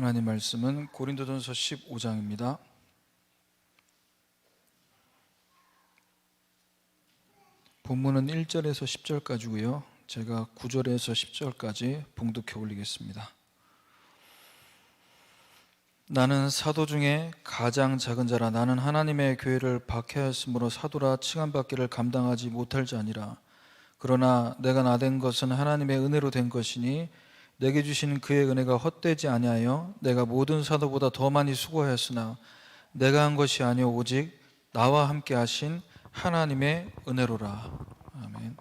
하나님 말씀은 고린도전서 15장입니다. 본문은 1절에서 10절까지고요. 제가 9절에서 10절까지 봉독해 올리겠습니다. 나는 사도 중에 가장 작은 자라. 나는 하나님의 교회를 박해하였으므로 사도라 칭함받기를 감당하지 못할 자니라. 그러나 내가 나된 것은 하나님의 은혜로 된 것이니 내게 주신 그의 은혜가 헛되지 아니하여 내가 모든 사도보다 더 많이 수고하였으나 내가 한 것이 아니오 오직 나와 함께 하신 하나님의 은혜로라. 아멘.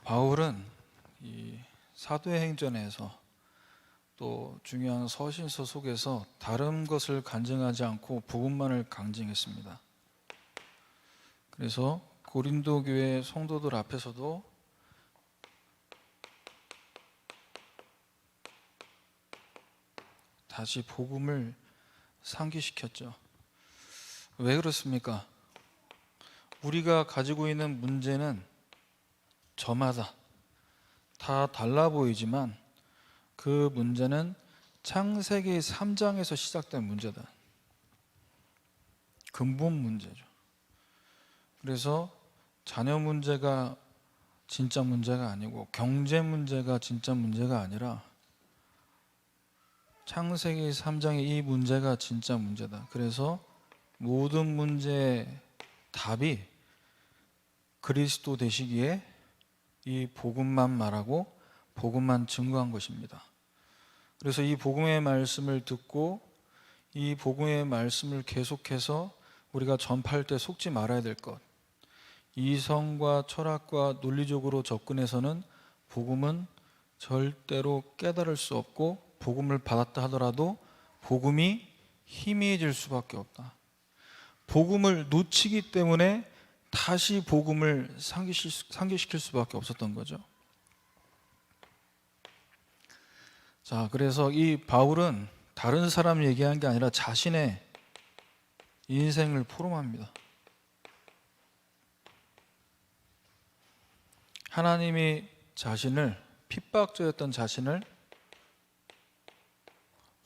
바울은 이 사도행전에서 또 중요한 서신서 속에서 다른 것을 간증하지 않고 복음만을 강증했습니다. 그래서 고린도 교회 성도들 앞에서도 다시 복음을 상기시켰죠. 왜 그렇습니까? 우리가 가지고 있는 문제는 저마다 다 달라 보이지만 그 문제는 창세기 3장에서 시작된 문제다. 근본 문제죠. 그래서 자녀 문제가 진짜 문제가 아니고 경제 문제가 진짜 문제가 아니라 창세기 3장의 이 문제가 진짜 문제다. 그래서 모든 문제의 답이 그리스도 되시기에 이 복음만 말하고 복음만 증거한 것입니다. 그래서 이 복음의 말씀을 듣고 이 복음의 말씀을 계속해서 우리가 전파할 때 속지 말아야 될 것, 이성과 철학과 논리적으로 접근해서는 복음은 절대로 깨달을 수 없고 복음을 받았다 하더라도 복음이 희미해질 수밖에 없다. 복음을 놓치기 때문에 다시 복음을 상기시킬 수밖에 없었던 거죠. 자, 그래서 이 바울은 다른 사람 얘기한 게 아니라 자신의 인생을 포럼합니다. 하나님이 자신을, 핍박자였던 자신을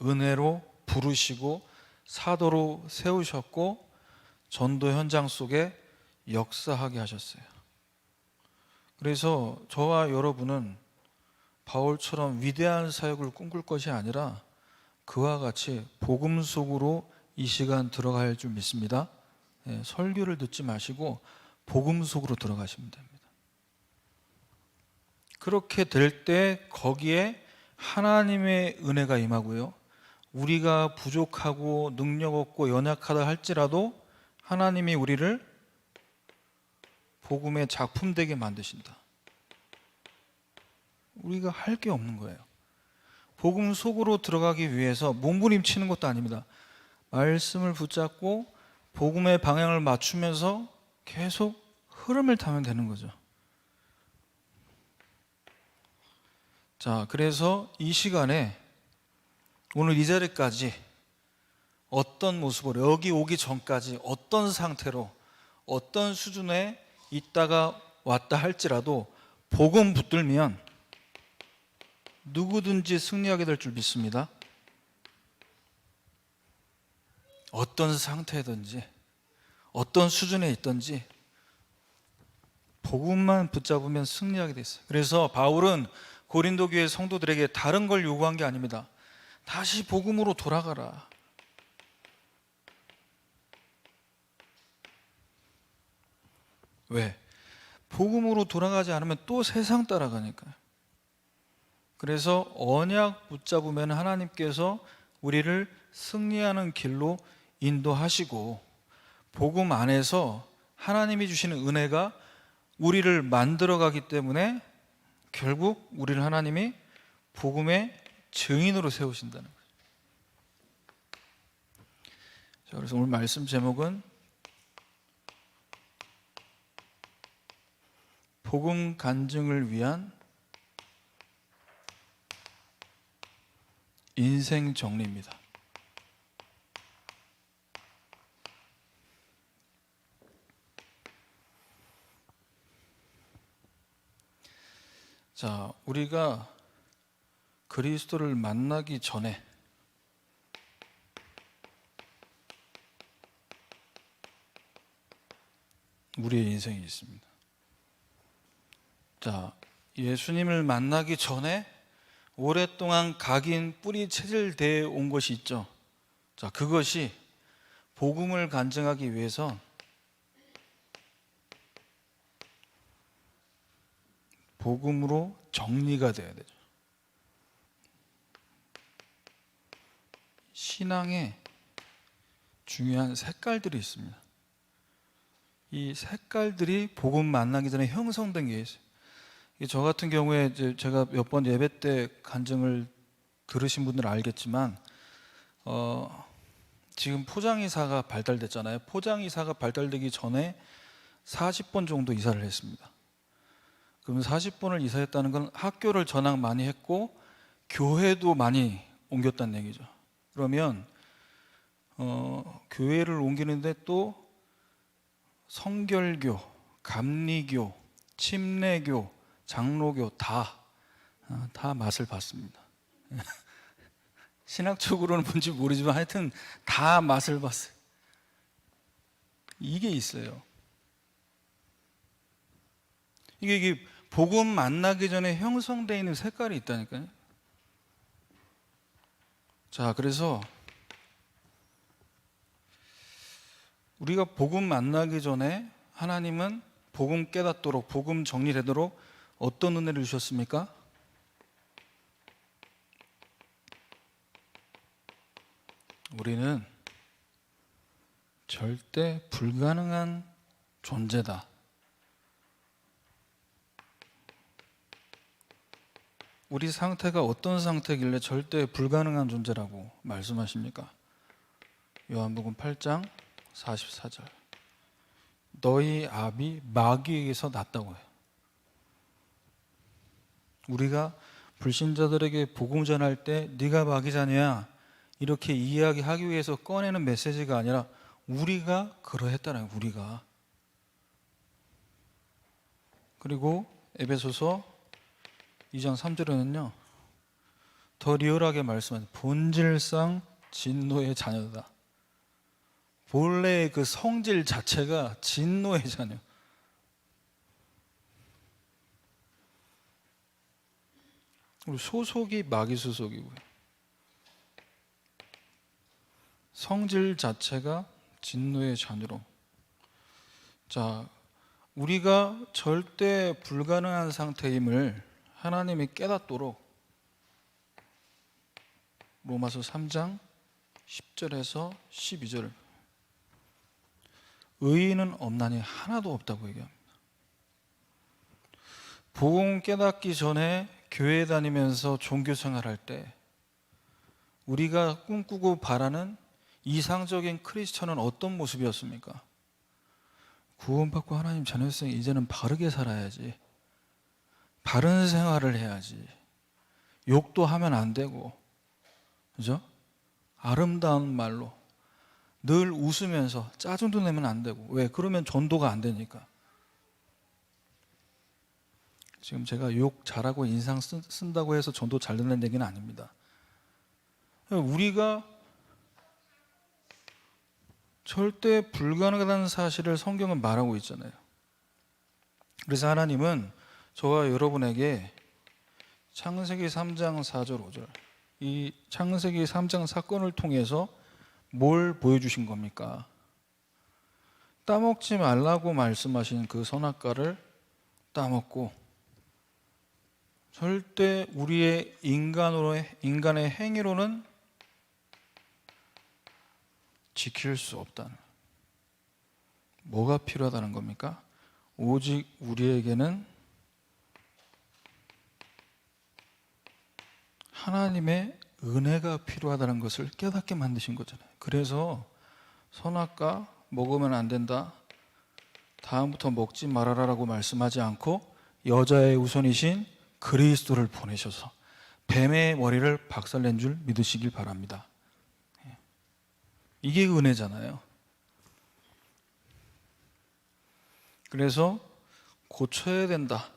은혜로 부르시고 사도로 세우셨고 전도 현장 속에 역사하게 하셨어요. 그래서 저와 여러분은 바울처럼 위대한 사역을 꿈꿀 것이 아니라 그와 같이 복음 속으로 이 시간 들어갈 줄 믿습니다. 설교를 듣지 마시고 복음 속으로 들어가시면 됩니다. 그렇게 될 때 거기에 하나님의 은혜가 임하고요, 우리가 부족하고 능력 없고 연약하다 할지라도 하나님이 우리를 복음의 작품 되게 만드신다. 우리가 할 게 없는 거예요. 복음 속으로 들어가기 위해서 몸부림치는 것도 아닙니다. 말씀을 붙잡고 복음의 방향을 맞추면서 계속 흐름을 타면 되는 거죠. 자, 그래서 이 시간에 오늘 이 자리까지 어떤 모습으로, 여기 오기 전까지 어떤 상태로 어떤 수준에 있다가 왔다 할지라도 복음 붙들면 누구든지 승리하게 될 줄 믿습니다. 어떤 상태든지 어떤 수준에 있든지 복음만 붙잡으면 승리하게 돼 있어요. 그래서 바울은 고린도 교회 성도들에게 다른 걸 요구한 게 아닙니다. 다시 복음으로 돌아가라. 왜? 복음으로 돌아가지 않으면 또 세상 따라가니까요. 그래서 언약 붙잡으면 하나님께서 우리를 승리하는 길로 인도하시고 복음 안에서 하나님이 주시는 은혜가 우리를 만들어가기 때문에 결국 우리를 하나님이 복음의 증인으로 세우신다는 거죠. 자, 그래서 오늘 말씀 제목은 복음 간증을 위한 인생 정리입니다. 자, 우리가 그리스도를 만나기 전에 우리의 인생이 있습니다. 자, 예수님을 만나기 전에 오랫동안 각인 뿌리 체질되어 온 것이 있죠. 자, 그것이 복음을 간증하기 위해서 복음으로 정리가 돼야 되죠. 신앙에 중요한 색깔들이 있습니다. 이 색깔들이 복음 만나기 전에 형성된 게 있어요. 저 같은 경우에 제가 몇 번 예배 때 간증을 들으신 분들은 알겠지만 지금 포장이사가 발달됐잖아요. 포장이사가 발달되기 전에 40번 정도 이사를 했습니다. 그럼 40번을 이사했다는 건 학교를 전학 많이 했고 교회도 많이 옮겼다는 얘기죠. 그러면 교회를 옮기는데 또 성결교, 감리교, 침례교, 장로교 다 맛을 봤습니다. 신학적으로는 뭔지 모르지만 하여튼 다 맛을 봤어요. 이게 있어요. 이게 복음 만나기 전에 형성되어 있는 색깔이 있다니까요. 자, 그래서 우리가 복음 만나기 전에 하나님은 복음 깨닫도록, 복음 정리되도록 어떤 은혜를 주셨습니까? 우리는 절대 불가능한 존재다. 우리 상태가 어떤 상태길래 절대 불가능한 존재라고 말씀하십니까? 요한복음 8장 44절. 너희 아비 마귀에게서 났다고 해요. 우리가 불신자들에게 복음 전할 때 네가 마귀자냐 이렇게 이야기하기 위해서 꺼내는 메시지가 아니라 우리가 그러했다는 거예요. 우리가. 그리고 에베소서 2장 3절에는요 더 리얼하게 말씀하는 본질상 진노의 자녀다. 본래의 그 성질 자체가 진노의 자녀. 우리 소속이 마귀 소속이고요. 성질 자체가 진노의 자녀로. 자, 우리가 절대 불가능한 상태임을 하나님이 깨닫도록 로마서 3장 10절에서 12절 의인은 없나니 하나도 없다고 얘기합니다. 복음 깨닫기 전에 교회 다니면서 종교 생활할 때 우리가 꿈꾸고 바라는 이상적인 크리스천은 어떤 모습이었습니까? 구원받고 하나님 자녀였으니 이제는 바르게 살아야지. 바른 생활을 해야지. 욕도 하면 안 되고, 그죠? 아름다운 말로 늘 웃으면서 짜증도 내면 안 되고. 왜? 그러면 전도가 안 되니까. 지금 제가 욕 잘하고 인상 쓴다고 해서 전도 잘 되는 얘기는 아닙니다. 우리가 절대 불가능하다는 사실을 성경은 말하고 있잖아요. 그래서 하나님은 저와 여러분에게 창세기 3장 4절 5절 이 창세기 3장 사건을 통해서 뭘 보여주신 겁니까? 따먹지 말라고 말씀하신 그 선악과를 따먹고 절대 우리의 인간의 행위로는 지킬 수 없다는, 뭐가 필요하다는 겁니까? 오직 우리에게는 하나님의 은혜가 필요하다는 것을 깨닫게 만드신 거잖아요. 그래서 선악과 먹으면 안 된다, 다음부터 먹지 말아라라고 말씀하지 않고 여자의 우선이신 그리스도를 보내셔서 뱀의 머리를 박살낸 줄 믿으시길 바랍니다. 이게 은혜잖아요. 그래서 고쳐야 된다.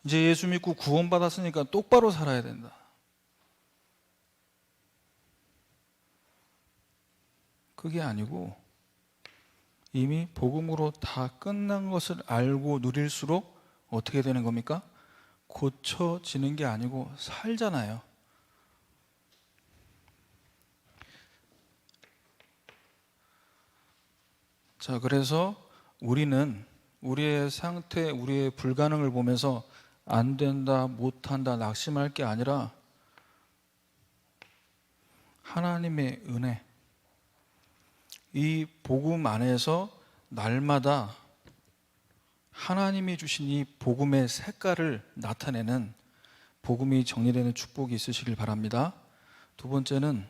이제 예수 믿고 구원받았으니까 똑바로 살아야 된다. 그게 아니고 이미 복음으로 다 끝난 것을 알고 누릴수록 어떻게 되는 겁니까? 고쳐지는 게 아니고 살잖아요. 자, 그래서 우리는 우리의 상태, 우리의 불가능을 보면서 안 된다, 못한다, 낙심할 게 아니라 하나님의 은혜, 이 복음 안에서 날마다 하나님이 주신 이 복음의 색깔을 나타내는 복음이 정리되는 축복이 있으시길 바랍니다. 두 번째는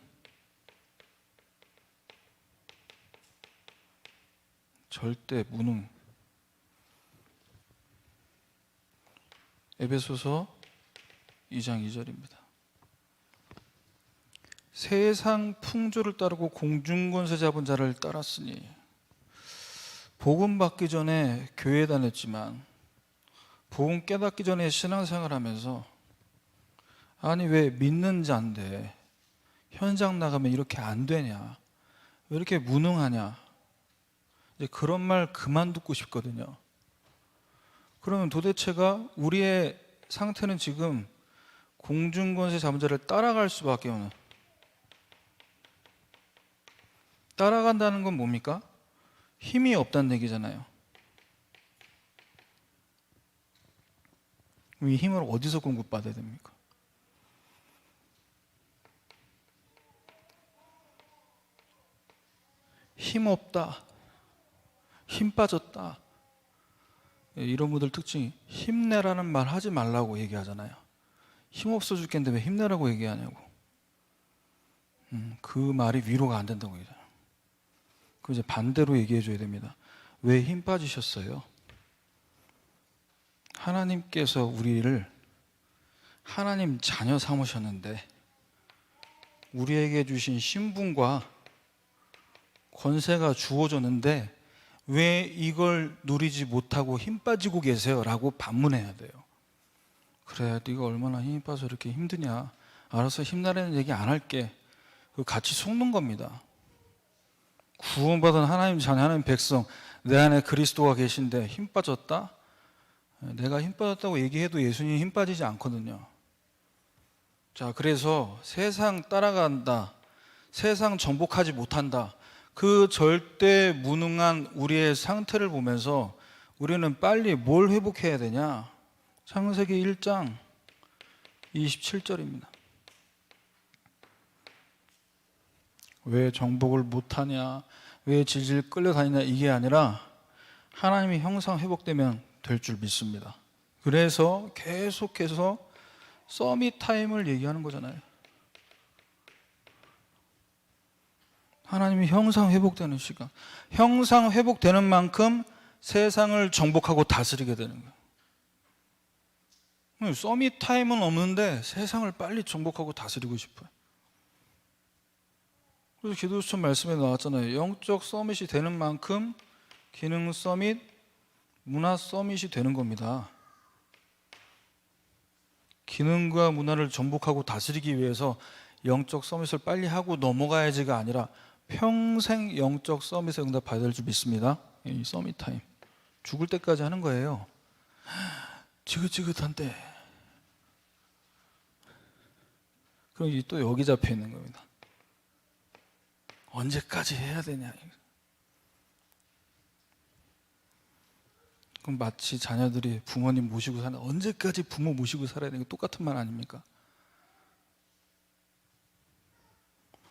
절대 무능. 에베소서 2장 2절입니다. 세상 풍조를 따르고 공중권세 잡은 자를 따랐으니. 복음 받기 전에 교회 다녔지만 복음 깨닫기 전에 신앙생활 하면서 아니 왜 믿는 자인데 현장 나가면 이렇게 안 되냐, 왜 이렇게 무능하냐, 이제 그런 말 그만 듣고 싶거든요. 그러면 도대체가 우리의 상태는 지금 공중권세 잡은 자를 따라갈 수밖에 없는, 따라간다는 건 뭡니까? 힘이 없다는 얘기잖아요. 이 힘을 어디서 공급받아야 됩니까? 힘 없다, 힘 빠졌다, 이런 분들 특징이 힘내라는 말 하지 말라고 얘기하잖아요. 힘 없어 죽겠는데 왜 힘내라고 얘기하냐고. 그 말이 위로가 안 된다고 얘기하잖아요. 그 이제 반대로 얘기해 줘야 됩니다. 왜 힘 빠지셨어요? 하나님께서 우리를 하나님 자녀 삼으셨는데 우리에게 주신 신분과 권세가 주어졌는데 왜 이걸 누리지 못하고 힘 빠지고 계세요? 라고 반문해야 돼요. 그래, 네가 얼마나 힘이 빠서 이렇게 힘드냐, 알아서 힘내라는 얘기 안 할게. 같이 속는 겁니다. 구원받은 하나님 자녀, 하나님 백성, 내 안에 그리스도가 계신데 힘 빠졌다? 내가 힘 빠졌다고 얘기해도 예수님 힘 빠지지 않거든요. 자, 그래서 세상 따라간다, 세상 정복하지 못한다, 그 절대 무능한 우리의 상태를 보면서 우리는 빨리 뭘 회복해야 되냐? 창세기 1장 27절입니다. 왜 정복을 못하냐, 왜 질질 끌려다니냐, 이게 아니라 하나님의 형상 회복되면 될 줄 믿습니다. 그래서 계속해서 서밋 타임을 얘기하는 거잖아요. 하나님이 형상 회복되는 시간, 형상 회복되는 만큼 세상을 정복하고 다스리게 되는 거예요. 서밋 타임은 없는데 세상을 빨리 정복하고 다스리고 싶어요. 그래서 기도수천 말씀에 나왔잖아요. 영적 서밋이 되는 만큼 기능 서밋, 문화 서밋이 되는 겁니다. 기능과 문화를 정복하고 다스리기 위해서 영적 서밋을 빨리 하고 넘어가야지가 아니라 평생 영적 서밋에 응답받아야 될 줄 믿습니다. 이 서밋 타임 죽을 때까지 하는 거예요. 지긋지긋한데 그럼 또 여기 잡혀 있는 겁니다. 언제까지 해야 되냐. 그럼 마치 자녀들이 부모님 모시고 사는, 언제까지 부모 모시고 살아야 되는 게 똑같은 말 아닙니까?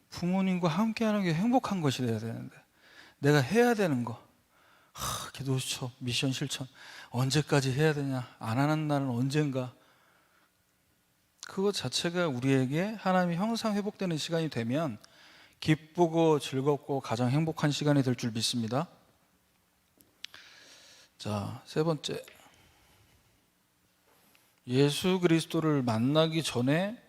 부모님과 함께하는 게 행복한 것이 돼야 되는데 내가 해야 되는 거, 기도 수첩, 미션 실천 언제까지 해야 되냐, 안 하는 날은 언젠가, 그것 자체가 우리에게 하나님의 형상 회복되는 시간이 되면 기쁘고 즐겁고 가장 행복한 시간이 될 줄 믿습니다. 자, 세 번째, 예수 그리스도를 만나기 전에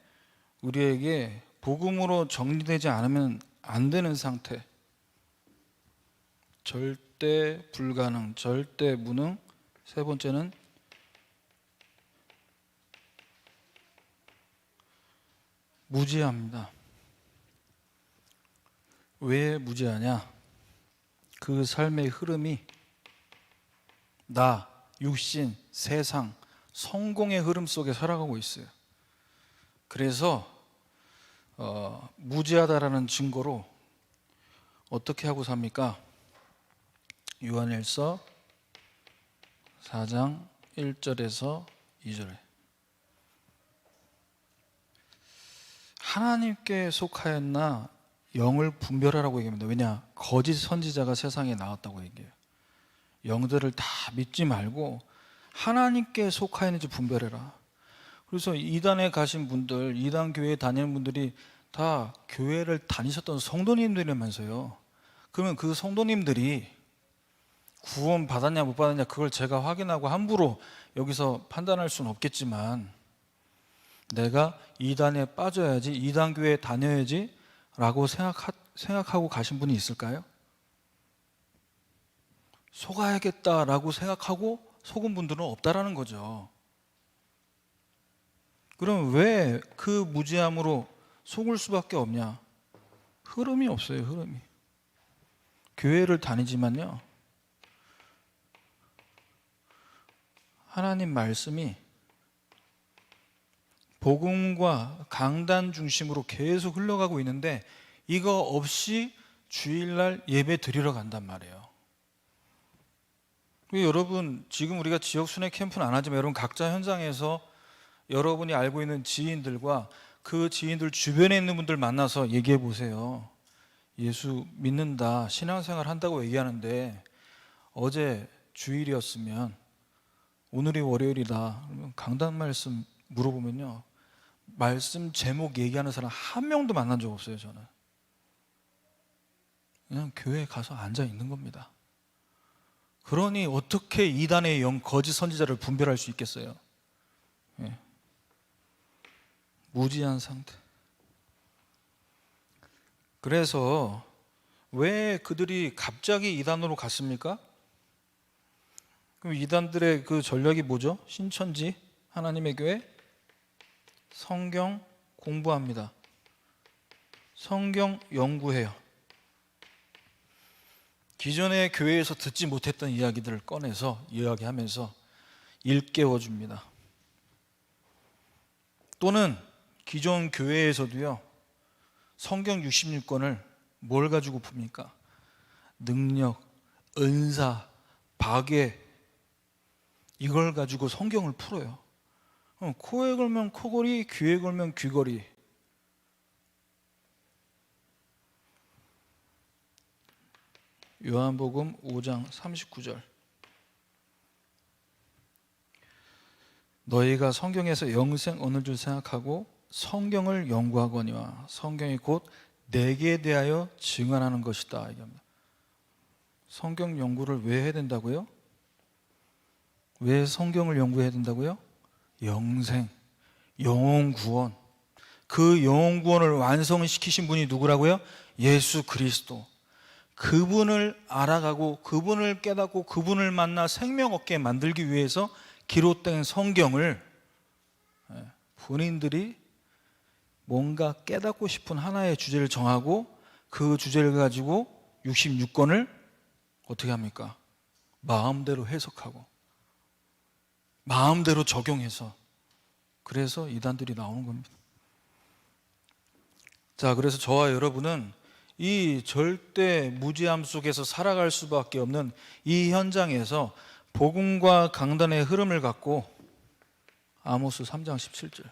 우리에게 복음으로 정리되지 않으면 안 되는 상태, 절대 불가능, 절대 무능. 세 번째는 무지합니다. 왜 무지하냐? 그 삶의 흐름이 나, 육신, 세상, 성공의 흐름 속에 살아가고 있어요. 그래서 무지하다라는 증거로 어떻게 하고 삽니까? 요한일서 4장 1절에서 2절에 하나님께 속하였나 영을 분별하라고 얘기합니다. 왜냐? 거짓 선지자가 세상에 나왔다고 얘기해요. 영들을 다 믿지 말고 하나님께 속하였는지 분별해라. 그래서 이단에 가신 분들, 이단 교회에 다니는 분들이 다 교회를 다니셨던 성도님들이면서요. 그러면 그 성도님들이 구원 받았냐 못 받았냐 그걸 제가 확인하고 함부로 여기서 판단할 수는 없겠지만 내가 이단에 빠져야지, 이단 교회에 다녀야지 라고 생각하고 가신 분이 있을까요? 속아야겠다라고 생각하고 속은 분들은 없다라는 거죠. 그럼 왜 그 무지함으로 속을 수밖에 없냐? 흐름이 없어요, 흐름이. 교회를 다니지만요, 하나님 말씀이 복음과 강단 중심으로 계속 흘러가고 있는데 이거 없이 주일날 예배 드리러 간단 말이에요. 여러분, 지금 우리가 지역 순회 캠프는 안 하지만 여러분 각자 현장에서 여러분이 알고 있는 지인들과 그 지인들 주변에 있는 분들 만나서 얘기해 보세요. 예수 믿는다, 신앙생활 한다고 얘기하는데 어제 주일이었으면 오늘이 월요일이다. 그러면 강단 말씀 물어보면요, 말씀 제목 얘기하는 사람 한 명도 만난 적 없어요. 저는 그냥 교회에 가서 앉아 있는 겁니다. 그러니 어떻게 이단의 영, 거짓 선지자를 분별할 수 있겠어요? 예. 무지한 상태. 그래서 왜 그들이 갑자기 이단으로 갔습니까? 그럼 이단들의 그 전략이 뭐죠? 신천지, 하나님의 교회, 성경 공부합니다. 성경 연구해요. 기존의 교회에서 듣지 못했던 이야기들을 꺼내서 이야기하면서 일깨워줍니다. 또는 기존 교회에서도요, 성경 66권을 뭘 가지고 풉니까? 능력, 은사, 박애, 이걸 가지고 성경을 풀어요. 코에 걸면 코걸이, 귀에 걸면 귀걸이. 요한복음 5장 39절. 너희가 성경에서 영생 얻는 줄 생각하고 성경을 연구하거니와 성경이 곧 내게 대하여 증언하는 것이다. 얘기합니다. 성경 연구를 왜 해야 된다고요? 왜 성경을 연구해야 된다고요? 영생, 영혼 구원. 그 영혼 구원을 완성시키신 분이 누구라고요? 예수 그리스도. 그분을 알아가고 그분을 깨닫고 그분을 만나 생명 얻게 만들기 위해서 기록된 성경을 본인들이 뭔가 깨닫고 싶은 하나의 주제를 정하고 그 주제를 가지고 66권을 어떻게 합니까? 마음대로 해석하고 마음대로 적용해서, 그래서 이단들이 나오는 겁니다. 자, 그래서 저와 여러분은 이 절대 무지함 속에서 살아갈 수밖에 없는 이 현장에서 복음과 강단의 흐름을 갖고 아모스 3장 17절,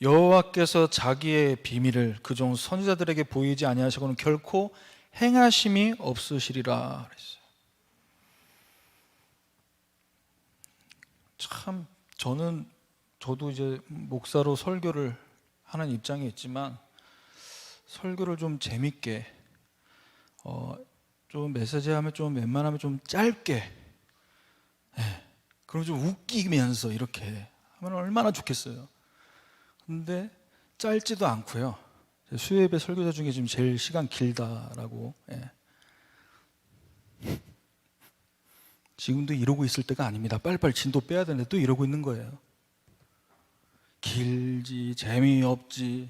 여호와께서 자기의 비밀을 그종 선지자들에게 보이지 아니하시고는 결코 행하심이 없으시리라 그랬어요. 참, 저도 이제 목사로 설교를 하는 입장에 있지만 설교를 좀 재밌게, 좀 메시지하면 좀 웬만하면 좀 짧게, 그럼 좀 웃기면서 이렇게 하면 얼마나 좋겠어요. 근데 짧지도 않고요. 수요예배 설교자 중에 지금 제일 시간 길다라고. 지금도 이러고 있을 때가 아닙니다. 빨리빨리 진도 빼야 되는데 또 이러고 있는 거예요. 길지, 재미없지.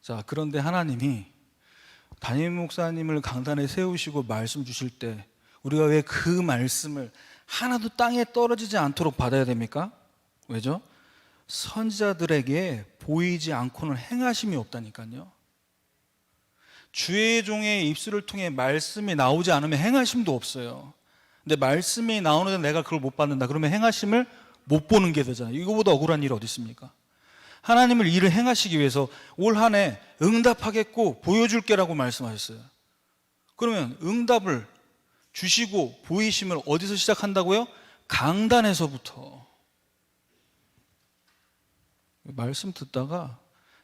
자, 그런데 하나님이 담임 목사님을 강단에 세우시고 말씀 주실 때 우리가 왜 그 말씀을 하나도 땅에 떨어지지 않도록 받아야 됩니까? 왜죠? 선지자들에게 보이지 않고는 행하심이 없다니까요. 주의 종의 입술을 통해 말씀이 나오지 않으면 행하심도 없어요. 근데 말씀이 나오는데 내가 그걸 못 받는다 그러면 행하심을 못 보는 게 되잖아요. 이거보다 억울한 일이 어디 있습니까? 하나님을 일을 행하시기 위해서 올 한 해 응답하겠고 보여줄게라고 말씀하셨어요. 그러면 응답을 주시고 보이심을 어디서 시작한다고요? 강단에서부터. 말씀 듣다가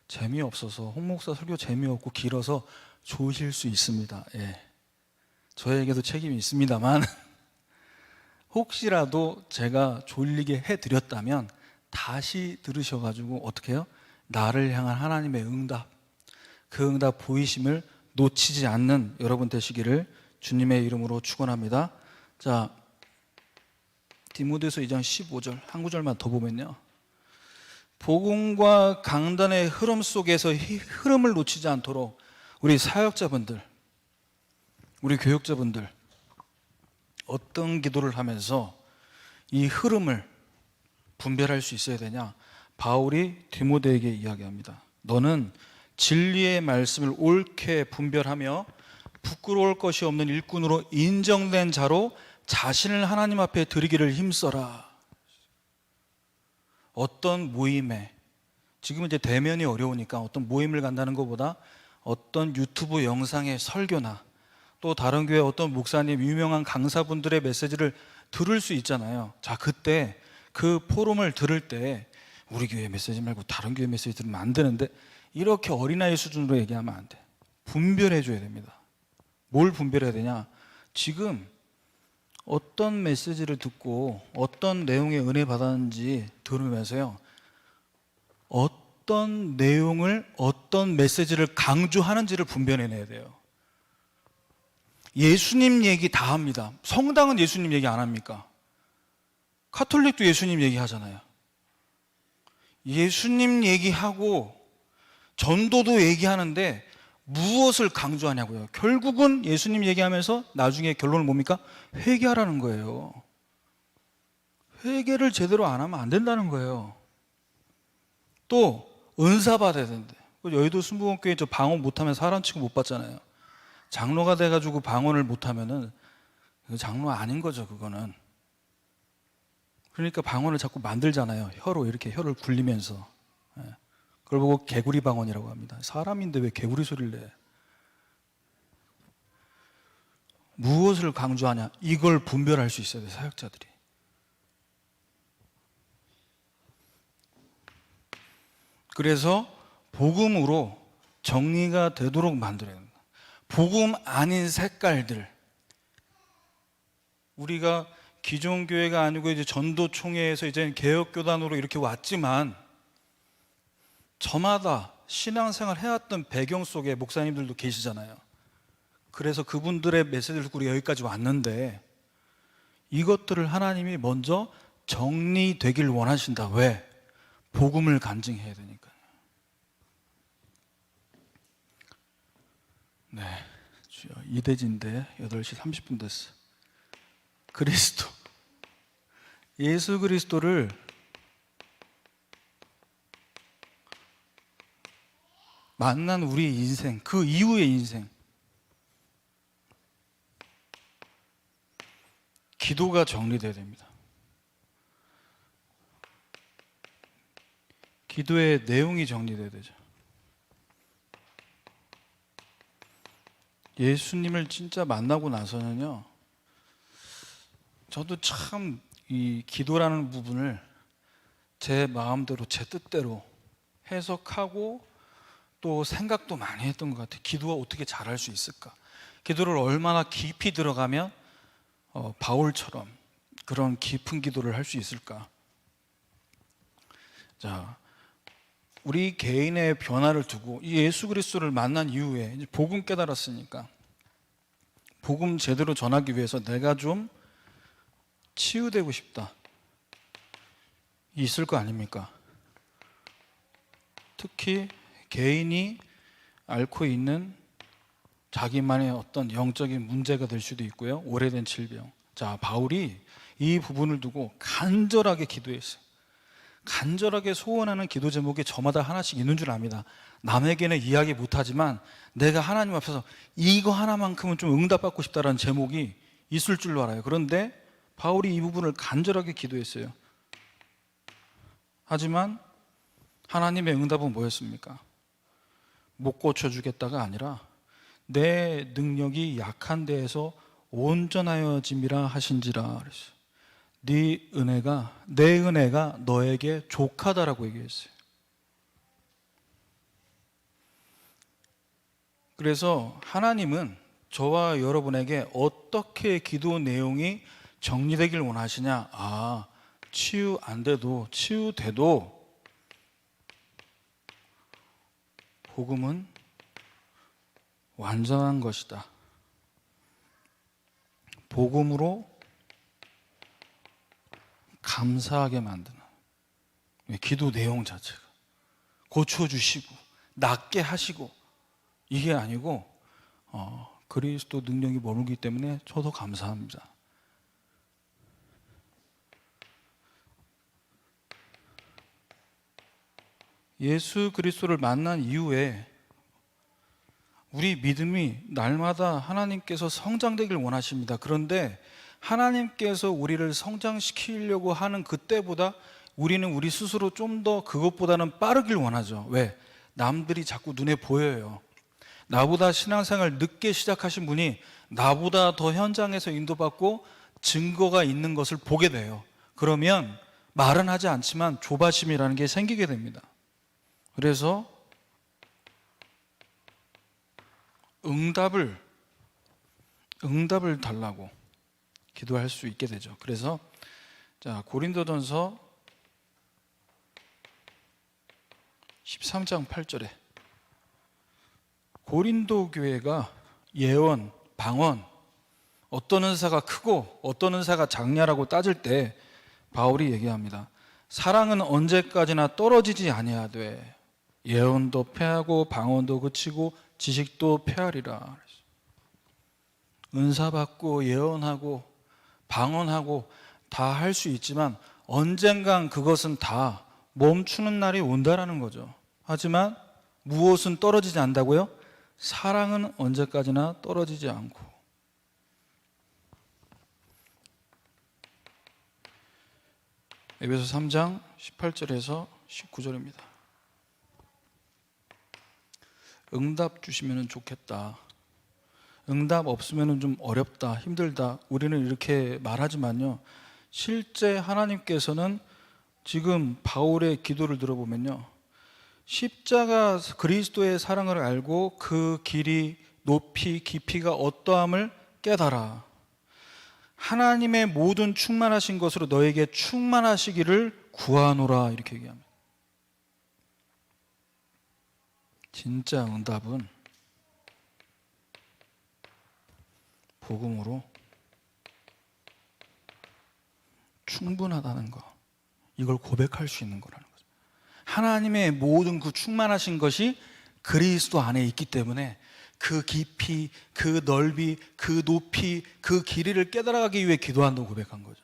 재미없어서 홍 목사 설교 재미없고 길어서 좋으실 수 있습니다. 예. 저에게도 책임이 있습니다만 혹시라도 제가 졸리게 해드렸다면 다시 들으셔가지고 어떻게 해요? 나를 향한 하나님의 응답, 그 응답 보이심을 놓치지 않는 여러분 되시기를 주님의 이름으로 축원합니다. 자, 디모데서 2장 15절 한 구절만 더 보면요, 복음과 강단의 흐름 속에서 흐름을 놓치지 않도록 우리 사역자분들, 우리 교육자분들 어떤 기도를 하면서 이 흐름을 분별할 수 있어야 되냐? 바울이 디모데에게 이야기합니다. 너는 진리의 말씀을 옳게 분별하며 부끄러울 것이 없는 일꾼으로 인정된 자로 자신을 하나님 앞에 드리기를 힘써라. 어떤 모임에, 지금은 이제 대면이 어려우니까 어떤 모임을 간다는 것보다 어떤 유튜브 영상의 설교나 또 다른 교회 어떤 목사님, 유명한 강사분들의 메시지를 들을 수 있잖아요. 자, 그때 그 포럼을 들을 때 우리 교회 메시지 말고 다른 교회 메시지 들으면 안 되는데 이렇게 어린아이 수준으로 얘기하면 안 돼. 분별해 줘야 됩니다. 뭘 분별해야 되냐? 지금 어떤 메시지를 듣고 어떤 내용의 은혜 받았는지 들으면서요, 어떤 내용을 어떤 메시지를 강조하는지를 분별해내야 돼요. 예수님 얘기 다 합니다. 성당은 예수님 얘기 안 합니까? 카톨릭도 예수님 얘기하잖아요. 예수님 얘기하고 전도도 얘기하는데 무엇을 강조하냐고요. 결국은 예수님 얘기하면서 나중에 결론은 뭡니까? 회개하라는 거예요. 회개를 제대로 안 하면 안 된다는 거예요. 또 은사 받아야 되는데 여의도 순복음교회 저 방언 못하면 사람 치고 못 받잖아요. 장로가 돼가지고 방언을 못하면은 장로 아닌 거죠. 그거는. 그러니까 방언을 자꾸 만들잖아요. 혀로 이렇게 혀를 굴리면서. 그걸 보고 개구리 방언이라고 합니다. 사람인데 왜 개구리 소리를 내? 무엇을 강조하냐? 이걸 분별할 수 있어야 돼요. 사역자들이. 그래서 복음으로 정리가 되도록 만들어야 됩니다. 복음 아닌 색깔들. 우리가 기존 교회가 아니고 이제 전도총회에서 이제 개혁교단으로 이렇게 왔지만 저마다 신앙생활 해왔던 배경 속에 목사님들도 계시잖아요. 그래서 그분들의 메시지를 듣고 우리가 여기까지 왔는데 이것들을 하나님이 먼저 정리되길 원하신다. 왜? 복음을 간증해야 되니까요. 네, 주여, 이대진데 8시 30분 됐어. 그리스도, 예수 그리스도를 만난 우리의 인생, 그 이후의 인생, 기도가 정리돼야 됩니다. 기도의 내용이 정리돼야 되죠. 예수님을 진짜 만나고 나서는요, 저도 참 이 기도라는 부분을 제 마음대로 제 뜻대로 해석하고 또 생각도 많이 했던 것 같아요. 기도가 어떻게 잘할 수 있을까? 기도를 얼마나 깊이 들어가면 바울처럼 그런 깊은 기도를 할 수 있을까? 자, 우리 개인의 변화를 두고 이 예수 그리스도를 만난 이후에 이제 복음 깨달았으니까 복음 제대로 전하기 위해서 내가 좀 치유되고 싶다. 있을 거 아닙니까? 특히 개인이 앓고 있는 자기만의 어떤 영적인 문제가 될 수도 있고요. 오래된 질병. 자, 바울이 이 부분을 두고 간절하게 기도했어요. 간절하게 소원하는 기도 제목이 저마다 하나씩 있는 줄 압니다. 남에게는 이야기 못하지만 내가 하나님 앞에서 이거 하나만큼은 좀 응답받고 싶다라는 제목이 있을 줄로 알아요. 그런데 바울이 이 부분을 간절하게 기도했어요. 하지만 하나님의 응답은 뭐였습니까? 못 고쳐주겠다가 아니라 내 능력이 약한 데에서 온전하여짐이라 하신지라 그랬어요. 내 은혜가 너에게 족하다라고 얘기했어요. 그래서 하나님은 저와 여러분에게 어떻게 기도 내용이 정리되길 원하시냐? 치유 안 돼도, 치유돼도 복음은 완전한 것이다. 복음으로 감사하게 만드는 기도 내용 자체가 고쳐주시고 낫게 하시고 이게 아니고 그리스도 능력이 머물기 때문에 저도 감사합니다. 예수 그리스도를 만난 이후에 우리 믿음이 날마다 하나님께서 성장되길 원하십니다. 그런데 하나님께서 우리를 성장시키려고 하는 그때보다 우리는 우리 스스로 좀 더 그것보다는 빠르길 원하죠. 왜? 남들이 자꾸 눈에 보여요. 나보다 신앙생활 늦게 시작하신 분이 나보다 더 현장에서 인도받고 증거가 있는 것을 보게 돼요. 그러면 말은 하지 않지만 조바심이라는 게 생기게 됩니다. 그래서 응답을 달라고 기도할 수 있게 되죠. 그래서 자, 고린도전서 13장 8절에 고린도 교회가 예언, 방언, 어떤 은사가 크고 어떤 은사가 작냐라고 따질 때 바울이 얘기합니다. 사랑은 언제까지나 떨어지지 아니하되 예언도 패하고 방언도 그치고 지식도 패하리라. 은사 받고 예언하고 방언하고 다 할 수 있지만 언젠간 그것은 다 멈추는 날이 온다라는 거죠. 하지만 무엇은 떨어지지 않는다고요? 사랑은 언제까지나 떨어지지 않고. 에베소 3장 18절에서 19절입니다. 응답 주시면 좋겠다. 응답 없으면 좀 어렵다, 힘들다. 우리는 이렇게 말하지만요, 실제 하나님께서는 지금 바울의 기도를 들어보면요, 십자가 그리스도의 사랑을 알고 그 길이, 높이, 깊이가 어떠함을 깨달아 하나님의 모든 충만하신 것으로 너에게 충만하시기를 구하노라, 이렇게 얘기합니다. 진짜 응답은 복음으로 충분하다는 거, 이걸 고백할 수 있는 거라는 거죠. 하나님의 모든 그 충만하신 것이 그리스도 안에 있기 때문에 그 깊이, 그 넓이, 그 높이, 그 길이를 깨달아가기 위해 기도한다고 고백한 거죠.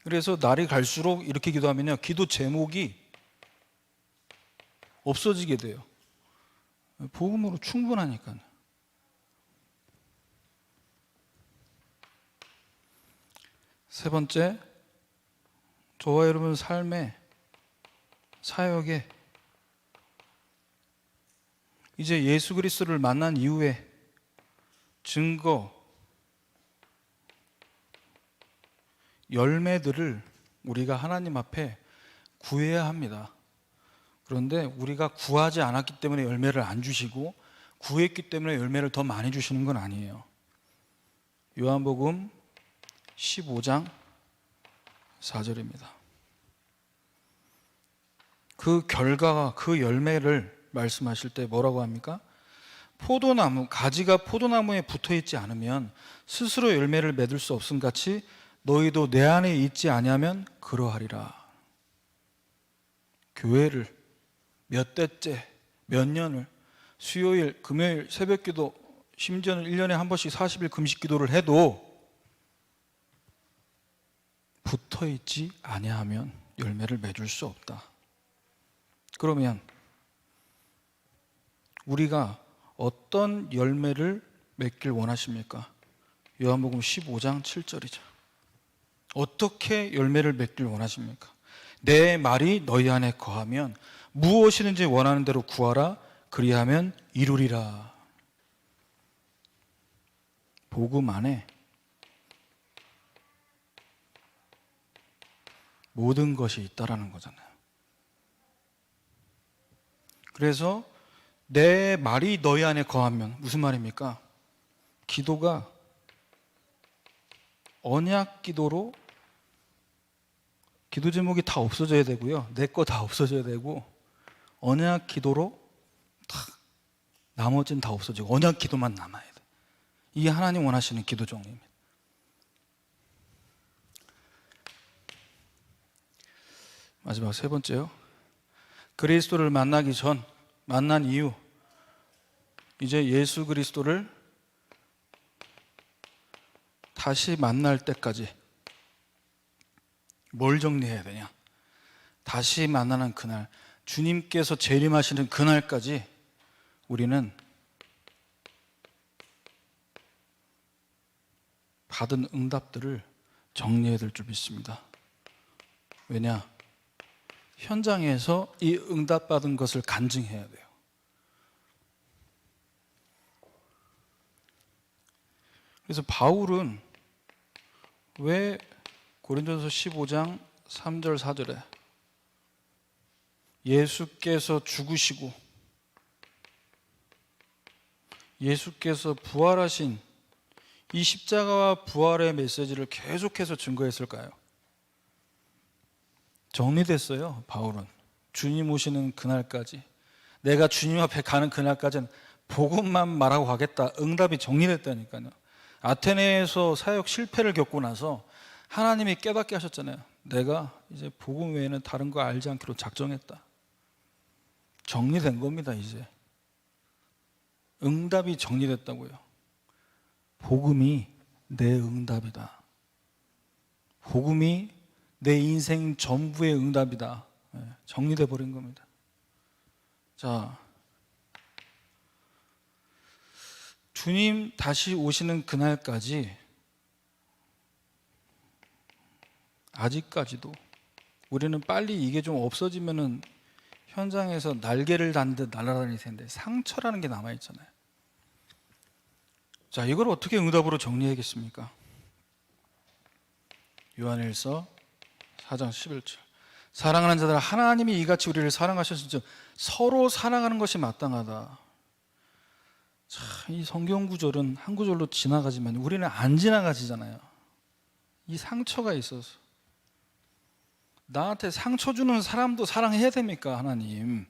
그래서 날이 갈수록 이렇게 기도하면요, 기도 제목이 없어지게 돼요. 복음으로 충분하니까요. 세 번째, 저와 여러분 삶의 사역에 이제 예수 그리스도를 만난 이후에 증거, 열매들을 우리가 하나님 앞에 구해야 합니다. 그런데 우리가 구하지 않았기 때문에 열매를 안 주시고 구했기 때문에 열매를 더 많이 주시는 건 아니에요. 요한복음 15장 4절입니다. 그 결과가, 그 열매를 말씀하실 때 뭐라고 합니까? 포도나무, 가지가 포도나무에 붙어있지 않으면 스스로 열매를 맺을 수 없음 같이 너희도 내 안에 있지 아니하면 그러하리라. 교회를 몇 대째, 몇 년을 수요일, 금요일 새벽기도, 심지어는 1년에 한 번씩 40일 금식기도를 해도 붙어있지 아니하면 열매를 맺을 수 없다. 그러면 우리가 어떤 열매를 맺길 원하십니까? 요한복음 15장 7절이죠. 어떻게 열매를 맺길 원하십니까? 내 말이 너희 안에 거하면 무엇이든지 원하는 대로 구하라. 그리하면 이루리라. 복음 안에 모든 것이 있다라는 거잖아요. 그래서 내 말이 너희 안에 거하면 무슨 말입니까? 기도가 언약 기도로 기도 제목이 다 없어져야 되고요. 내 거 다 없어져야 되고 언약 기도로 다 나머지는 다 없어지고 언약 기도만 남아야 돼. 이게 하나님 원하시는 기도 종류입니다. 마지막 세 번째요. 그리스도를 만나기 전, 만난 이후 이제 예수 그리스도를 다시 만날 때까지 뭘 정리해야 되냐? 다시 만나는 그날, 주님께서 재림하시는 그날까지 우리는 받은 응답들을 정리해야 될 줄 믿습니다. 왜냐? 현장에서 이 응답받은 것을 간증해야 돼요. 그래서 바울은 왜 고린도전서 15장 3절 4절에 예수께서 죽으시고 예수께서 부활하신 이 십자가와 부활의 메시지를 계속해서 증거했을까요? 정리됐어요. 바울은 주님 오시는 그날까지, 내가 주님 앞에 가는 그날까지는 복음만 말하고 가겠다. 응답이 정리됐다니까요. 아테네에서 사역 실패를 겪고 나서 하나님이 깨닫게 하셨잖아요. 내가 이제 복음 외에는 다른 거 알지 않기로 작정했다. 정리된 겁니다. 이제 응답이 정리됐다고요. 복음이 내 응답이다. 복음이 내 인생 전부의 응답이다. 정리돼 버린 겁니다. 자, 주님 다시 오시는 그날까지 아직까지도 우리는 빨리 이게 좀 없어지면은 현장에서 날개를 단 듯 날아다닐 텐데 상처라는 게 남아있잖아요. 자, 이걸 어떻게 응답으로 정리하겠습니까? 요한일서 4장 11절. 사랑하는 자들아, 하나님이 이같이 우리를 사랑하셨은즉 서로 사랑하는 것이 마땅하다. 자, 이 성경 구절은 한 구절로 지나가지만 우리는 안 지나가지잖아요. 이 상처가 있어서. 나한테 상처 주는 사람도 사랑해야 됩니까, 하나님?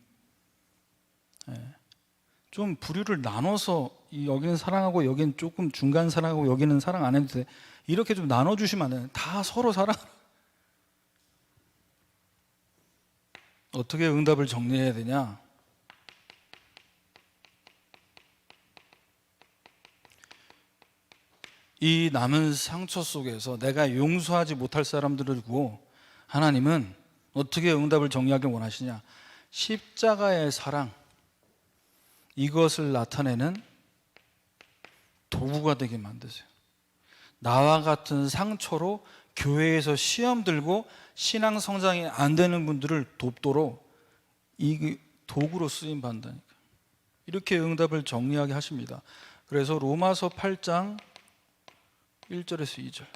좀 부류를 나눠서 여기는 사랑하고 여기는 조금 중간 사랑하고 여기는 사랑 안 해도 돼. 이렇게 좀 나눠주시면 안 돼요. 다 서로 사랑. 어떻게 응답을 정리해야 되냐? 이 남은 상처 속에서 내가 용서하지 못할 사람들을 두고 하나님은 어떻게 응답을 정리하길 원하시냐? 십자가의 사랑, 이것을 나타내는 도구가 되게 만드세요. 나와 같은 상처로 교회에서 시험 들고 신앙 성장이 안 되는 분들을 돕도록 이 도구로 쓰임 받는다니까. 이렇게 응답을 정리하게 하십니다. 그래서 로마서 8장 1절에서 2절.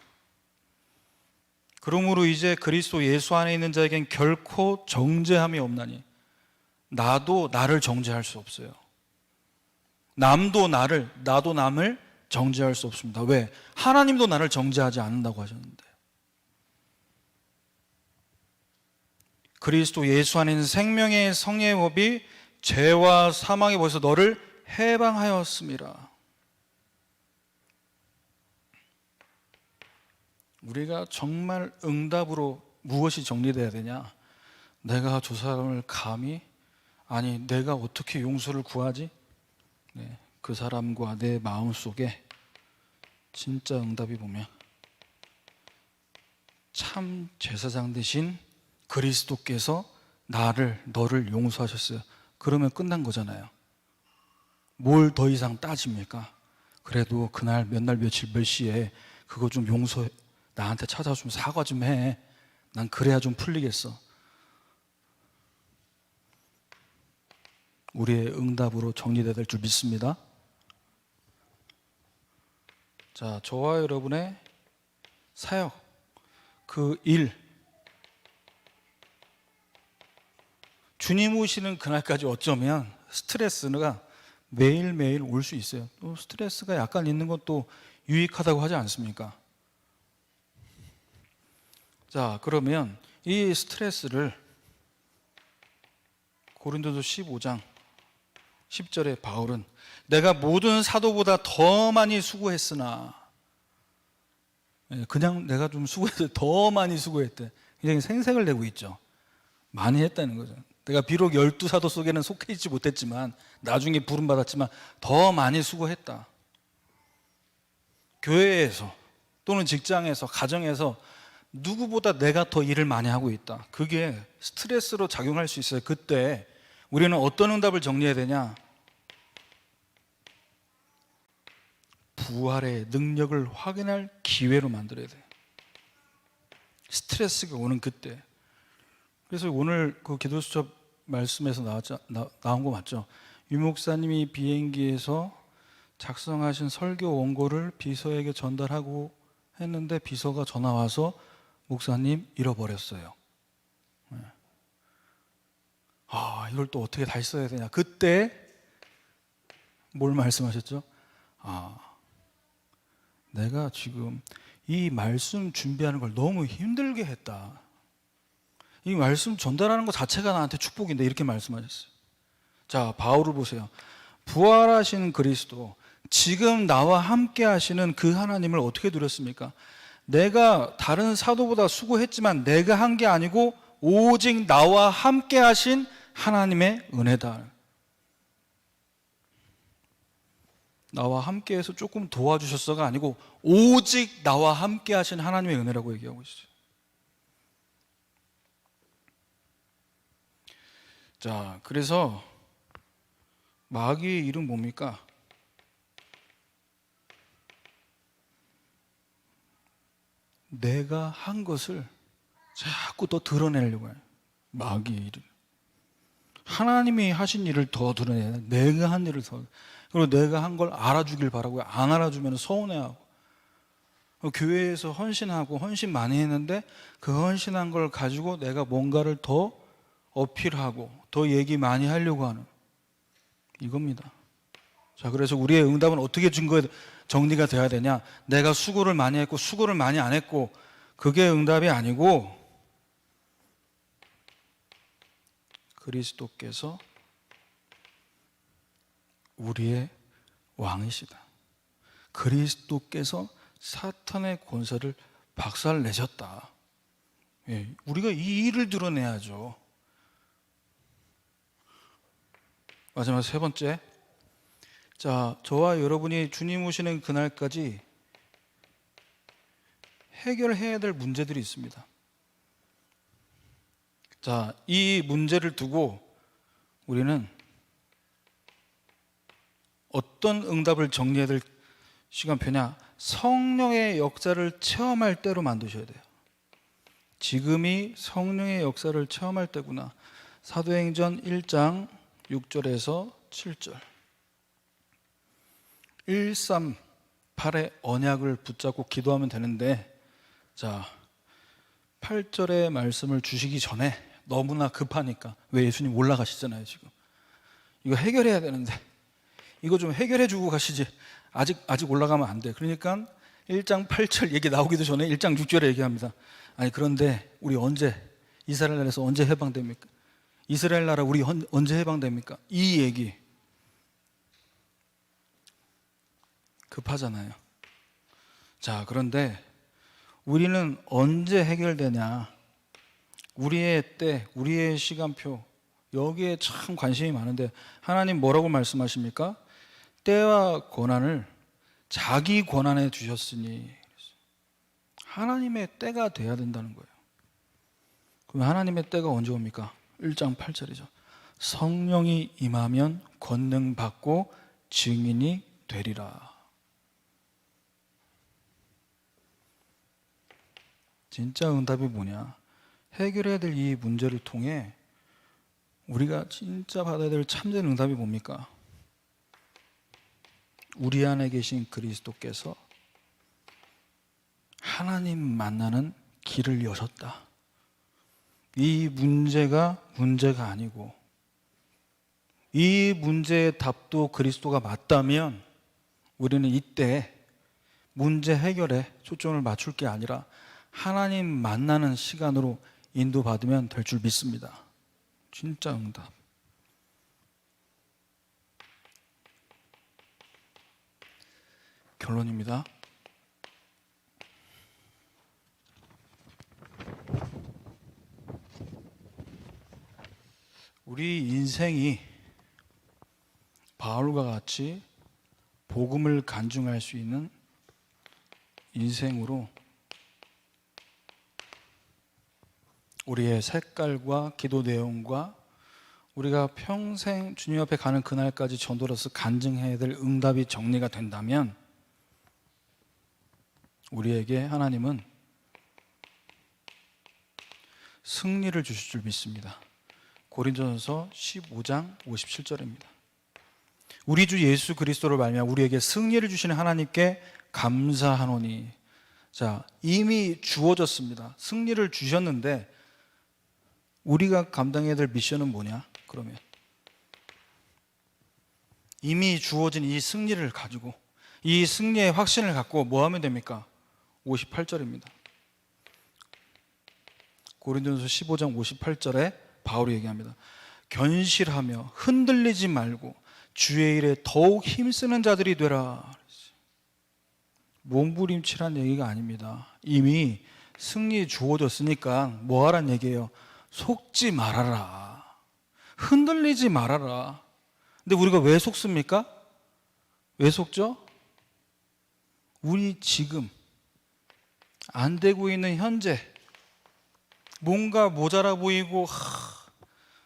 그러므로 이제 그리스도 예수 안에 있는 자에겐 결코 정죄함이 없나니 나도 나를 정죄할 수 없어요. 남도 나를, 나도 남을 정죄할 수 없습니다. 왜? 하나님도 나를 정죄하지 않는다고 하셨는데. 그리스도 예수 안에 있는 생명의 성령의 법이 죄와 사망의 법에서 너를 해방하였습니다. 우리가 정말 응답으로 무엇이 정리돼야 되냐? 내가 저 사람을 감히, 아니 내가 어떻게 용서를 구하지? 네, 그 사람과 내 마음속에 진짜 응답이 보면 참 제사장 되신 그리스도께서 너를 용서하셨어요. 그러면 끝난 거잖아요. 뭘 더 이상 따집니까? 그래도 그날 몇 날 며칠 몇 시에 그거 좀 용서해, 나한테 찾아와 좀 사과 좀 해. 난 그래야 좀 풀리겠어. 우리의 응답으로 정리되어야 될 줄 믿습니다. 자, 저와 여러분의 사역, 그 일, 주님 오시는 그날까지 어쩌면 스트레스가 매일매일 올 수 있어요. 또 스트레스가 약간 있는 것도 유익하다고 하지 않습니까? 자, 그러면 이 스트레스를 고린도서 15장 10절에 바울은 내가 모든 사도보다 더 많이 수고했으나, 그냥 내가 좀 수고했대, 더 많이 수고했대. 굉장히 생색을 내고 있죠. 많이 했다는 거죠. 내가 비록 12사도 속에는 속해 있지 못했지만, 나중에 부름받았지만 더 많이 수고했다. 교회에서 또는 직장에서, 가정에서 누구보다 내가 더 일을 많이 하고 있다. 그게 스트레스로 작용할 수 있어요. 그때 우리는 어떤 응답을 정리해야 되냐? 부활의 능력을 확인할 기회로 만들어야 돼요. 스트레스가 오는 그때. 그래서 오늘 그 기도수첩 말씀에서 나온 거 맞죠? 유 목사님이 비행기에서 작성하신 설교 원고를 비서에게 전달하고 했는데 비서가 전화 와서 목사님 잃어버렸어요. 이걸 또 어떻게 다시 써야 되냐? 그때 뭘 말씀하셨죠? 내가 지금 이 말씀 준비하는 걸 너무 힘들게 했다. 이 말씀 전달하는 것 자체가 나한테 축복인데, 이렇게 말씀하셨어요. 자, 바울을 보세요. 부활하신 그리스도, 지금 나와 함께 하시는 그 하나님을 어떻게 누렸습니까? 내가 다른 사도보다 수고했지만 내가 한 게 아니고 오직 나와 함께 하신 하나님의 은혜다. 나와 함께해서 조금 도와주셨어가 아니고 오직 나와 함께 하신 하나님의 은혜라고 얘기하고 있어요. 자, 그래서 마귀의 일은 뭡니까? 내가 한 것을 자꾸 더 드러내려고 해요. 마귀의 일은. 하나님이 하신 일을 더 드러내야 돼. 내가 한 일을 더. 그리고 내가 한 걸 알아주길 바라고요. 안 알아주면 서운해하고. 교회에서 헌신하고 헌신 많이 했는데 그 헌신한 걸 가지고 내가 뭔가를 더 어필하고 더 얘기 많이 하려고 하는 이겁니다. 자, 그래서 우리의 응답은 어떻게 정리가 돼야 되냐? 내가 수고를 많이 했고 수고를 많이 안 했고 그게 응답이 아니고 그리스도께서 우리의 왕이시다. 그리스도께서 사탄의 권세를 박살내셨다. 우리가 이 일을 드러내야죠. 마지막 세 번째. 자, 저와 여러분이 주님 오시는 그날까지 해결해야 될 문제들이 있습니다. 자, 이 문제를 두고 우리는 어떤 응답을 정리해야 될 시간표냐? 성령의 역사를 체험할 때로 만드셔야 돼요. 지금이 성령의 역사를 체험할 때구나. 사도행전 1장 6절에서 7절. 138의 언약을 붙잡고 기도하면 되는데, 자, 8절의 말씀을 주시기 전에 너무나 급하니까, 왜 예수님 올라가시잖아요 지금. 이거 해결해야 되는데 이거 좀 해결해 주고 가시지, 아직 올라가면 안 돼. 그러니까 1장 8절 얘기 나오기도 전에 1장 6절에 얘기합니다. 아니 그런데 우리 이스라엘 나라에서 언제 해방됩니까? 이스라엘 나라 우리 언제 해방됩니까? 이 얘기 급하잖아요. 자, 그런데 우리는 언제 해결되냐? 우리의 때, 우리의 시간표, 여기에 참 관심이 많은데 하나님 뭐라고 말씀하십니까? 때와 권한을 자기 권한에 주셨으니. 하나님의 때가 돼야 된다는 거예요. 그럼 하나님의 때가 언제 옵니까? 1장 8절이죠. 성령이 임하면 권능 받고 증인이 되리라. 진짜 응답이 뭐냐? 해결해야 될 이 문제를 통해 우리가 진짜 받아야 될 참된 응답이 뭡니까? 우리 안에 계신 그리스도께서 하나님 만나는 길을 여셨다. 이 문제가 문제가 아니고 이 문제의 답도 그리스도가 맞다면 우리는 이때 문제 해결에 초점을 맞출 게 아니라 하나님 만나는 시간으로 인도받으면 될 줄 믿습니다. 진짜 응답. 결론입니다. 우리 인생이 바울과 같이 복음을 간증할 수 있는 인생으로 우리의 색깔과 기도 내용과 우리가 평생 주님 앞에 가는 그날까지 전도로서 간증해야 될 응답이 정리가 된다면 우리에게 하나님은 승리를 주실 줄 믿습니다. 고린도전서 15장 57절입니다. 우리 주 예수 그리스도를 말미암아 우리에게 승리를 주시는 하나님께 감사하노니. 자, 이미 주어졌습니다. 승리를 주셨는데 우리가 감당해야 될 미션은 뭐냐? 그러면 이미 주어진 이 승리를 가지고 이 승리의 확신을 갖고 뭐 하면 됩니까? 58절입니다. 고린도전서 15장 58절에 바울이 얘기합니다. 견실하며 흔들리지 말고 주의 일에 더욱 힘쓰는 자들이 되라. 몸부림치란 얘기가 아닙니다. 이미 승리 주어졌으니까 뭐 하란 얘기예요? 속지 말아라. 흔들리지 말아라. 근데 우리가 왜 속습니까? 왜 속죠? 우리 지금 안 되고 있는 현재 뭔가 모자라 보이고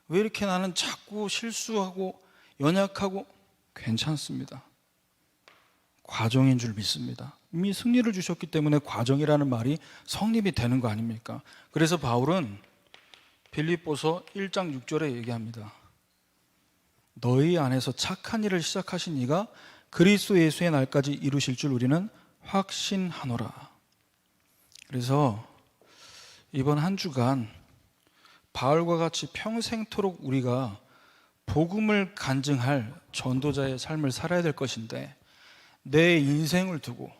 왜 이렇게 나는 자꾸 실수하고 연약하고 괜찮습니다. 과정인 줄 믿습니다. 이미 승리를 주셨기 때문에 과정이라는 말이 성립이 되는 거 아닙니까? 그래서 바울은 빌립보서 1장 6절에 얘기합니다. 너희 안에서 착한 일을 시작하신 이가 그리스도 예수의 날까지 이루실 줄 우리는 확신하노라. 그래서 이번 한 주간 바울과 같이 평생토록 우리가 복음을 간증할 전도자의 삶을 살아야 될 것인데 내 인생을 두고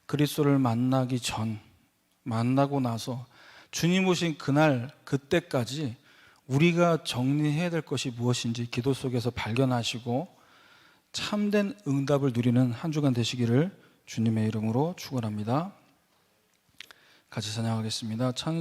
그리스도를 만나기 전, 만나고 나서 주님 오신 그날, 그때까지 우리가 정리해야 될 것이 무엇인지 기도 속에서 발견하시고 참된 응답을 누리는 한 주간 되시기를 주님의 이름으로 축원합니다. 같이 찬양하겠습니다.